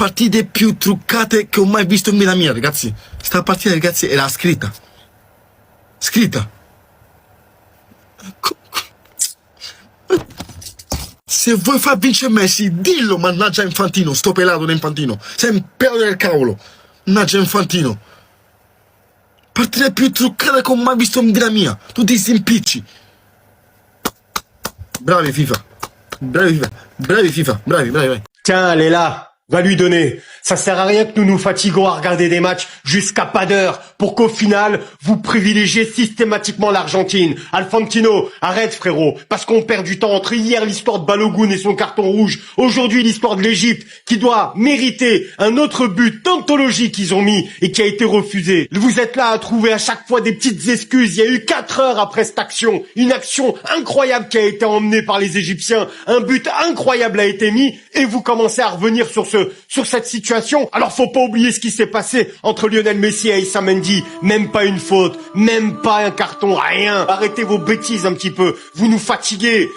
partite più truccate che ho mai visto in vita mia, ragazzi. Sta partita, ragazzi, era scritta. Scritta. Se vuoi far vincere Messi, dillo, mannaggia Infantino, sto pelato da Infantino. Sei un pelo del cavolo. Mannaggia Infantino. Partita più truccata che ho mai visto in vita mia. Tutti sti impicci. Bravi FIFA. Bravi FIFA. Bravi FIFA. Bravi, bravi. Tiens, elle est là. Va lui donner. Ça sert à rien que nous nous fatiguons à regarder des matchs jusqu'à pas d'heure pour qu'au final, vous privilégiez systématiquement l'Argentine. Alfantino, arrête frérot, parce qu'on perd du temps entre hier l'histoire de Balogun et son carton rouge, aujourd'hui l'histoire de l'Égypte qui doit mériter un autre but d'anthologie qu'ils ont mis et qui a été refusé. Vous êtes là à trouver à chaque fois des petites excuses. Il y a eu 4 heures après cette action, une action incroyable qui a été emmenée par les Égyptiens, un but incroyable a été mis et vous commencez à revenir sur cette situation. Alors faut pas oublier ce qui s'est passé entre Lionel Messi et Issa Mendy. Même pas une faute, même pas un carton, rien. Arrêtez vos bêtises un petit peu. Vous nous fatiguez.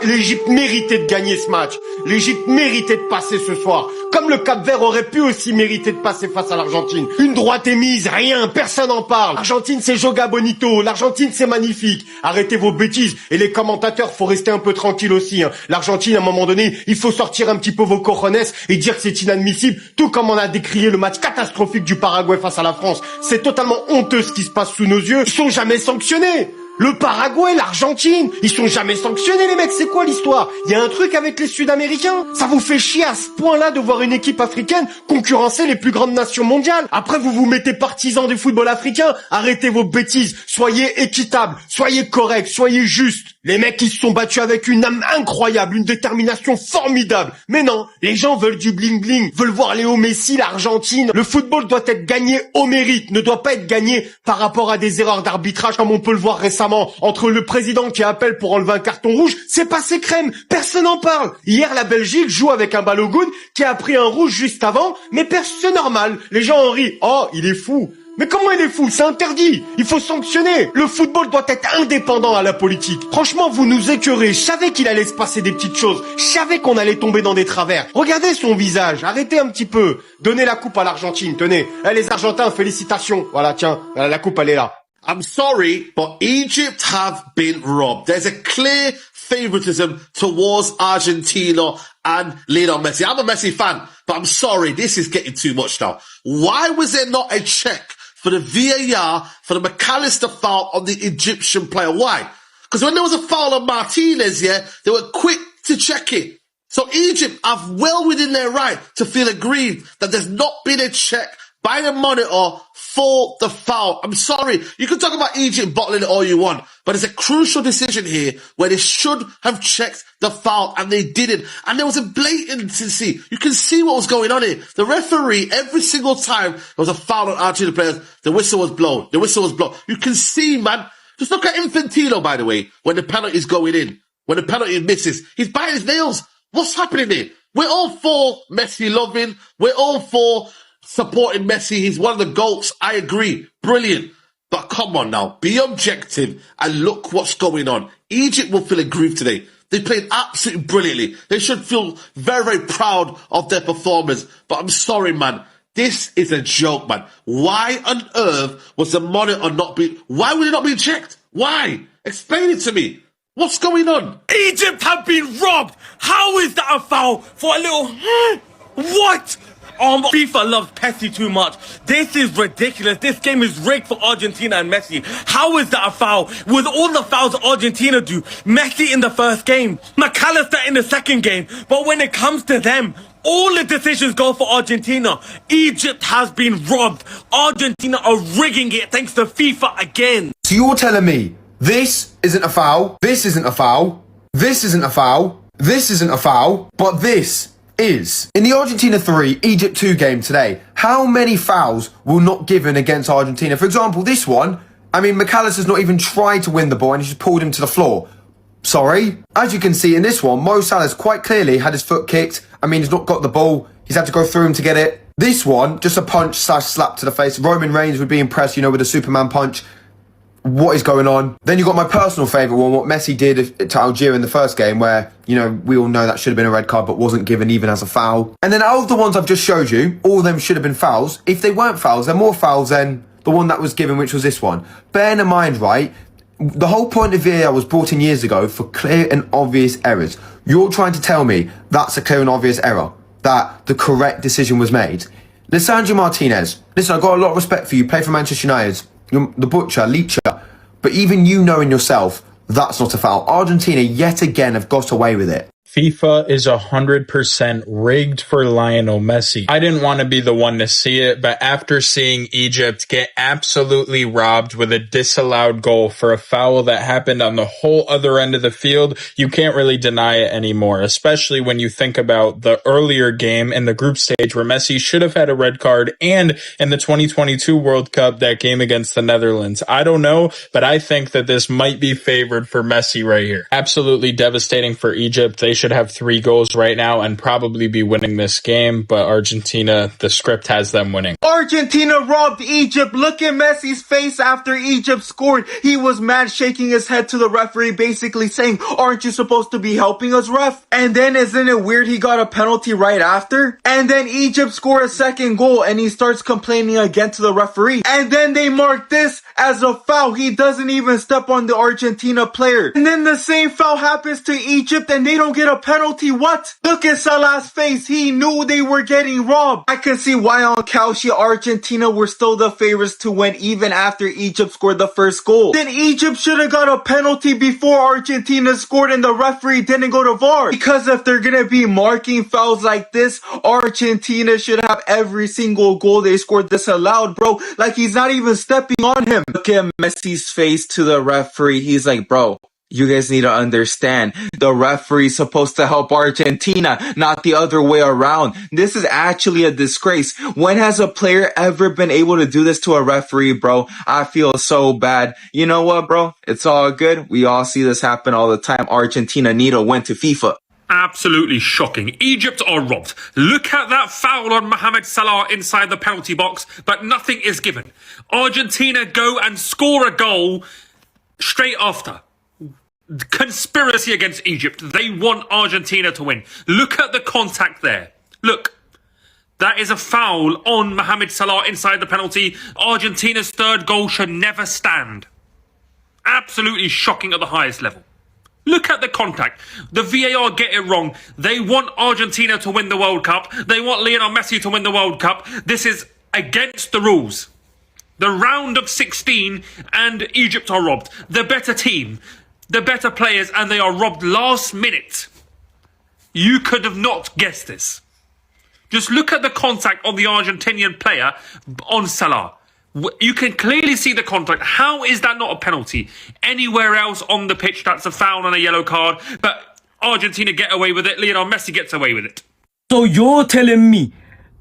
L'Égypte méritait de gagner ce match. L'Égypte méritait de passer ce soir. Comme le Cap-Vert aurait pu aussi mériter de passer face à l'Argentine. Une droite émise, rien, personne n'en parle. L'Argentine c'est Joga Bonito, l'Argentine c'est magnifique. Arrêtez vos bêtises. Et les commentateurs, faut rester un peu tranquille aussi. L'Argentine, à un moment donné, il faut sortir un petit peu vos cojones et dire que c'est inadmissible. Tout comme on a décrié le match catastrophique du Paraguay face à la France. C'est totalement honteux ce qui se passe sous nos yeux. Ils sont jamais sanctionnés. Le Paraguay, l'Argentine, ils sont jamais sanctionnés les mecs, c'est quoi l'histoire? Il y a un truc avec les Sud-Américains? Ça vous fait chier à ce point-là de voir une équipe africaine concurrencer les plus grandes nations mondiales? Après vous vous mettez partisans du football africain? Arrêtez vos bêtises, soyez équitables, soyez corrects, soyez justes. Les mecs ils se sont battus avec une âme incroyable, une détermination formidable. Mais non, les gens veulent du bling-bling, veulent voir Léo Messi, l'Argentine. Le football doit être gagné au mérite, ne doit pas être gagné par rapport à des erreurs d'arbitrage comme on peut le voir récemment. Entre le président qui appelle pour enlever un carton rouge, c'est passé crème, personne n'en parle. Hier, la Belgique joue avec un Balogun qui a pris un rouge juste avant, mais c'est normal, les gens en rient. Oh, il est fou. Mais comment il est fou? C'est interdit. Il faut sanctionner. Le football doit être indépendant à la politique. Franchement, vous nous écœurez. Je savais qu'il allait se passer des petites choses. Je savais qu'on allait tomber dans des travers. Regardez son visage. Arrêtez un petit peu. Donnez la coupe à l'Argentine. Tenez. Les Argentins, félicitations. Voilà, tiens. La coupe, elle est là. I'm sorry, but Egypt have been robbed. There's a clear favoritism towards Argentina and Lionel Messi. I'm a Messi fan, but I'm sorry, this is getting too much now. Why was there not a check for the VAR for the McAllister foul on the Egyptian player? Why? Because when there was a foul on Martinez, they were quick to check it. So Egypt are well within their right to feel aggrieved that there's not been a check by the monitor for the foul. I'm sorry. You can talk about Egypt bottling it all you want, but it's a crucial decision here where they should have checked the foul and they didn't. And there was a blatancy. You can see what was going on here. The referee, every single time there was a foul on Argentina players, the whistle was blown. The whistle was blown. You can see, man. Just look at Infantino, by the way, when the penalty is going in. When the penalty misses, he's biting his nails. What's happening here? We're all for Messi loving. We're all for supporting Messi. He's one of the GOATs. I agree. Brilliant. But come on now. Be objective and look what's going on. Egypt will feel aggrieved today. They played absolutely brilliantly. They should feel very, very proud of their performance. But I'm sorry, man. This is a joke, man. Why on earth was the monitor why would it not be checked? Why? Explain it to me. What's going on? Egypt have been robbed. How is that a foul for a little... What? FIFA loves Messi too much. This is ridiculous. This game is rigged for Argentina and Messi. How is that a foul? With all the fouls Argentina do, Messi in the first game, McAllister in the second game. But when it comes to them, all the decisions go for Argentina. Egypt has been robbed. Argentina are rigging it thanks to FIFA again. So you're telling me this isn't a foul, this isn't a foul, this isn't a foul, this isn't a foul, but this is. In the Argentina 3, Egypt 2 game today, how many fouls were not given against Argentina? For example, this one, I mean, McAllister's not even tried to win the ball and he just pulled him to the floor. Sorry. As you can see in this one, Mo Salah's quite clearly had his foot kicked. I mean, he's not got the ball. He's had to go through him to get it. This one, just a punch/slap to the face. Roman Reigns would be impressed, you know, with a Superman punch. what is going on? Then you got my personal favourite one, what Messi did to Algeria in the first game, where, you know, we all know that should have been a red card, but wasn't given even as a foul. And then out of the ones I've just showed you, all of them should have been fouls. If they weren't fouls, they're more fouls than the one that was given, which was this one. Bearing in mind, right, the whole point of VAR was brought in years ago for clear and obvious errors. You're trying to tell me that's a clear and obvious error, that the correct decision was made. Lisandro Martinez, listen, I've got a lot of respect for you, play for Manchester United, you're the butcher, leecher, but even you knowing yourself, that's not a foul. Argentina yet again have got away with it. FIFA is 100% rigged for Lionel Messi. I didn't want to be the one to see it, but after seeing Egypt get absolutely robbed with a disallowed goal for a foul that happened on the whole other end of the field, you can't really deny it anymore, especially when you think about the earlier game in the group stage where Messi should have had a red card, and in the 2022 World Cup, that game against the Netherlands. I don't know, but I think that this might be favored for Messi right here. Absolutely devastating for Egypt. They should have 3 goals right now and probably be winning this game, but Argentina, the script has them winning. Argentina robbed Egypt. Look at Messi's face after Egypt scored. He was mad, shaking his head to the referee, basically saying, aren't you supposed to be helping us, ref? And then isn't it weird he got a penalty right after? And then Egypt scored a second goal and he starts complaining again to the referee. And then they mark this as a foul. He doesn't even step on the Argentina player. And then the same foul happens to Egypt and they don't get a penalty. What? Look at Salah's face. He knew they were getting robbed. I can see why on Cauchy Argentina were still the favorites to win even after Egypt scored the first goal. Then Egypt should have got a penalty before Argentina scored and the referee didn't go to VAR. Because if they're gonna be marking fouls like this, Argentina should have every single goal they scored disallowed, bro. Like he's not even stepping on him. Look at Messi's face to the referee. He's like, bro, you guys need to understand, the referee's supposed to help Argentina, not the other way around. This is actually a disgrace. When has a player ever been able to do this to a referee, bro? I feel so bad. You know what, bro? It's all good. We all see this happen all the time. Argentina need a win to FIFA. Absolutely shocking. Egypt are robbed. Look at that foul on Mohamed Salah inside the penalty box, but nothing is given. Argentina go and score a goal straight after. Conspiracy against Egypt. They want Argentina to win. Look at the contact there. Look. That is a foul on Mohamed Salah inside the penalty. Argentina's third goal should never stand. Absolutely shocking at the highest level. Look at the contact. The VAR get it wrong. They want Argentina to win the World Cup. They want Lionel Messi to win the World Cup. This is against the rules. The round of 16 and Egypt are robbed. The better team, the better players, and they are robbed last minute. You could have not guessed this. Just look at the contact on the Argentinian player on Salah. You can clearly see the contact. How is that not a penalty? Anywhere else on the pitch, that's a foul and a yellow card. But Argentina get away with it. Lionel Messi gets away with it. So you're telling me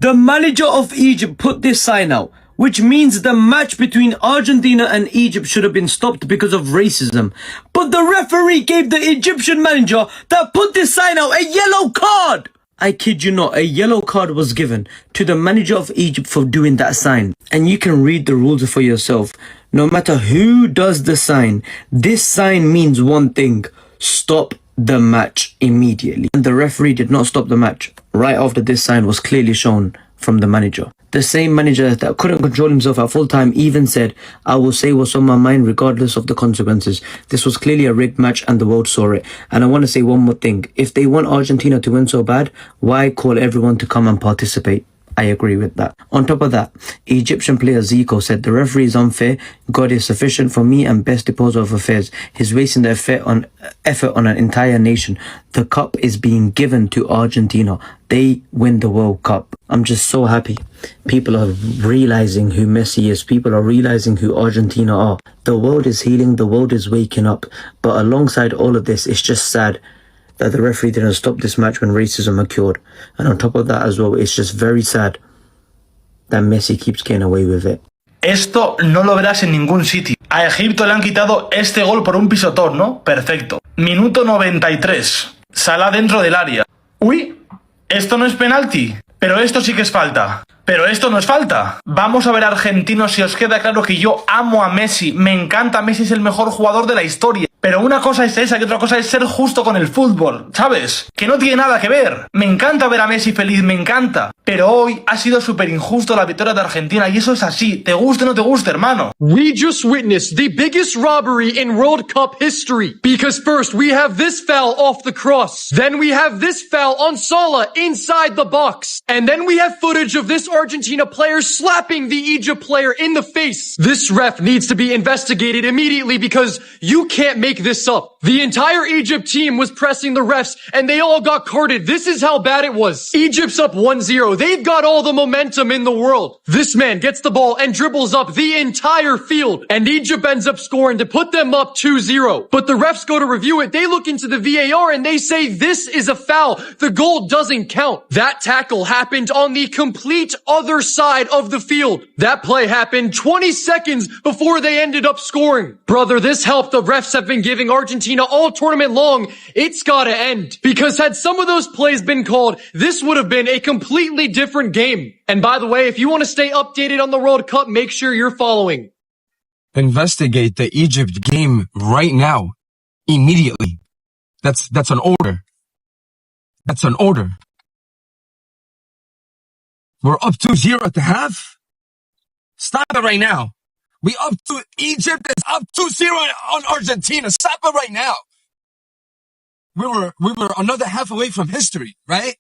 the manager of Egypt put this sign out, which means the match between Argentina and Egypt should have been stopped because of racism. But the referee gave the Egyptian manager that put this sign out a yellow card. I kid you not, a yellow card was given to the manager of Egypt for doing that sign. And you can read the rules for yourself. No matter who does the sign, this sign means one thing: stop the match immediately. And the referee did not stop the match. Right after this sign was clearly shown from the manager. The same manager that couldn't control himself at full time even said, I will say what's on my mind regardless of the consequences. This was clearly a rigged match and the world saw it. And I want to say one more thing. If they want Argentina to win so bad, why call everyone to come and participate? I agree with that. On top of that, Egyptian player Zico said, the referee is unfair. God is sufficient for me and best disposer of affairs. He's wasting the effort on an entire nation. The cup is being given to Argentina. They win the World Cup. I'm just so happy. People are realizing who Messi is. People are realizing who Argentina are. The world is healing. The world is waking up. But alongside all of this, it's just sad that the referee didn't stop this match when racism occurred. And on top of that as well, it's just very sad that Messi keeps getting away with it. Esto no lo verás en ningún sitio. A Egipto le han quitado este gol por un pisotón, ¿no? Perfecto. Minuto 93. Salah dentro del área. Uy, esto no es penalti, pero esto sí que es falta. Pero esto no es falta. Vamos a ver, argentinos, si os queda claro que yo amo a Messi. Me encanta, Messi es el mejor jugador de la historia. Pero una cosa es esa y otra cosa es ser justo con el fútbol, ¿sabes? Que no tiene nada que ver. Me encanta ver a Messi feliz, me encanta. Pero hoy ha sido súper injusto la victoria de Argentina y eso es así. Te guste o no te guste, hermano. We just witnessed the biggest robbery in World Cup history. Because first we have this foul off the cross. Then we have this foul on Salah inside the box. And then we have footage of this Argentina player slapping the Egypt player in the face. This ref needs to be investigated immediately because you can't make this up. The entire Egypt team was pressing the refs and they all got carded. This is how bad it was. Egypt's up 1-0. They've got all the momentum in the world. This man gets the ball and dribbles up the entire field. And Egypt ends up scoring to put them up 2-0. But the refs go to review it. They look into the VAR and they say this is a foul. The goal doesn't count. That tackle happened on the complete other side of the field. That play happened 20 seconds before they ended up scoring. Brother, this help the refs have been giving Argentina all tournament long, it's gotta end. Because had some of those plays been called, this would have been a completely different game. And by the way, if you want to stay updated on the World Cup, make sure you're following. Investigate the Egypt game right now. Immediately. That's an order. That's an order. We're up 2-0 at the half. Stop it right now. Egypt is up 2-0 on Argentina. Stop it right now. We were another half away from history, right?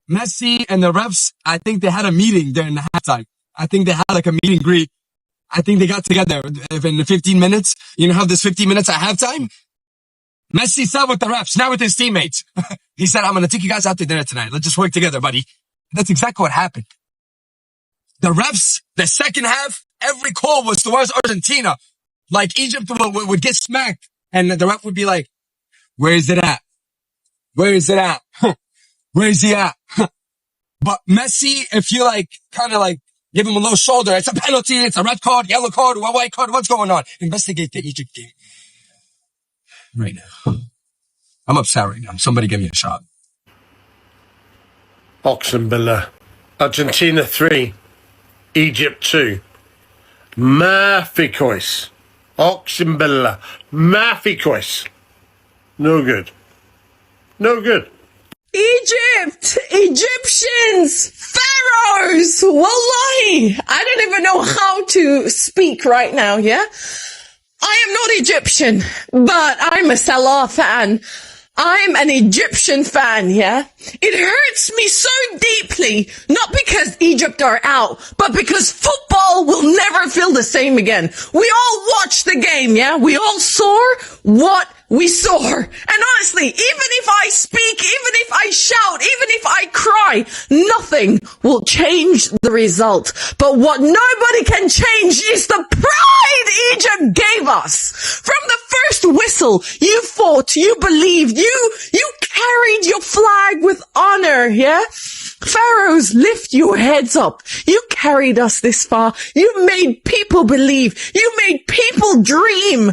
Messi and the refs, I think they had a meeting during the halftime. I think they had like a meet and greet. I think they got together in the 15 minutes. You know how there's 15 minutes at halftime? Messi sat with the refs, not with his teammates. He said, I'm going to take you guys out to dinner tonight. Let's just work together, buddy. That's exactly what happened. The refs, the second half, every call was towards Argentina. Like Egypt would get smacked and the ref would be like, where is it at? Where is it at? Where is he at? But Messi, if you kind of give him a little shoulder, it's a penalty, it's a red card, yellow card, white card, what's going on? Investigate the Egypt game. Right now. I'm upset right now. Somebody give me a shot. Oxenbilla. Argentina 3, Egypt 2. Mafikois. Oxenbilla. Mafikois. No good. No good. Egypt! Egyptians! Pharaohs! Wallahi! I don't even know how to speak right now, yeah? I am not Egyptian, but I'm a Salah fan. I'm an Egyptian fan, yeah? It hurts me so deeply, not because Egypt are out, but because football will never feel the same again. We all watched the game, yeah? We all saw what we saw. And honestly, even if I speak, even if I shout, even if I cry, nothing will change the result. But what nobody can change is the pride Egypt gave us. From the first whistle, you fought, you believed, you carried your flag with honor, yeah? Pharaohs, lift your heads up. You carried us this far. You made people believe. You made people dream.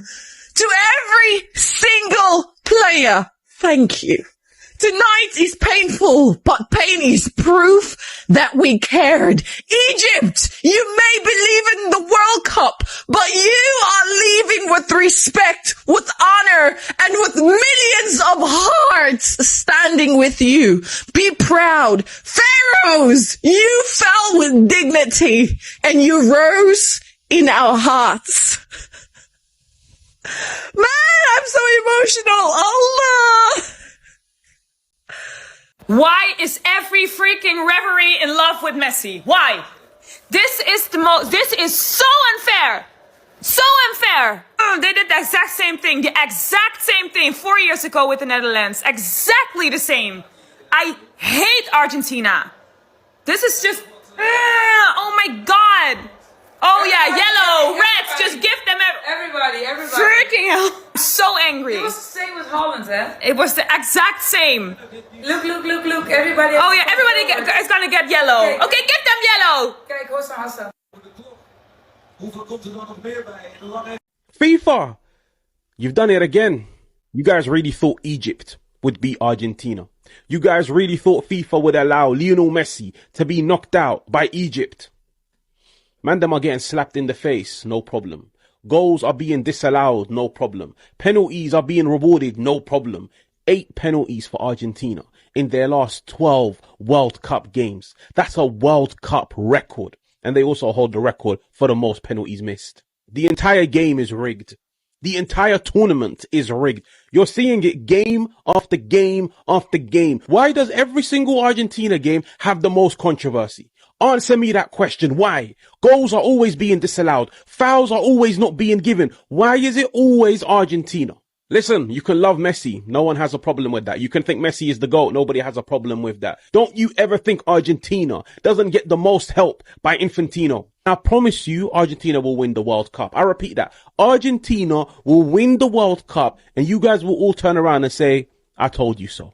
To every single player, thank you. Tonight is painful, but pain is proof that we cared. Egypt, you may believe in the World Cup, but you are leaving with respect, with honor, and with millions of hearts standing with you. Be proud. Pharaohs, you fell with dignity, and you rose in our hearts. Man, I'm so emotional. Allah. Why is every freaking referee in love with Messi? Why? This is so unfair. So unfair. They did the exact same thing. The exact same thing 4 years ago with the Netherlands. Exactly the same. I hate Argentina. This is just, oh my God. Oh yeah, yellow, reds, just give them everybody. Freaking hell. I'm so angry. It was the same with Holland, eh? It was the exact same. Look, everybody. Oh yeah, everybody is gonna get yellow. Okay, give them yellow. Kijk, Hassan. FIFA, you've done it again. You guys really thought Egypt would beat Argentina. You guys really thought FIFA would allow Lionel Messi to be knocked out by Egypt? Man, them are getting slapped in the face, no problem. Goals are being disallowed, no problem. Penalties are being rewarded, no problem. 8 penalties for Argentina in their last 12 World Cup games. That's a World Cup record. And they also hold the record for the most penalties missed. The entire game is rigged. The entire tournament is rigged. You're seeing it game after game after game. Why does every single Argentina game have the most controversy? Answer me that question. Why? Goals are always being disallowed. Fouls are always not being given. Why is it always Argentina? Listen, you can love Messi. No one has a problem with that. You can think Messi is the GOAT. Nobody has a problem with that. Don't you ever think Argentina doesn't get the most help by Infantino. I promise you Argentina will win the World Cup. I repeat that. Argentina will win the World Cup and you guys will all turn around and say, I told you so.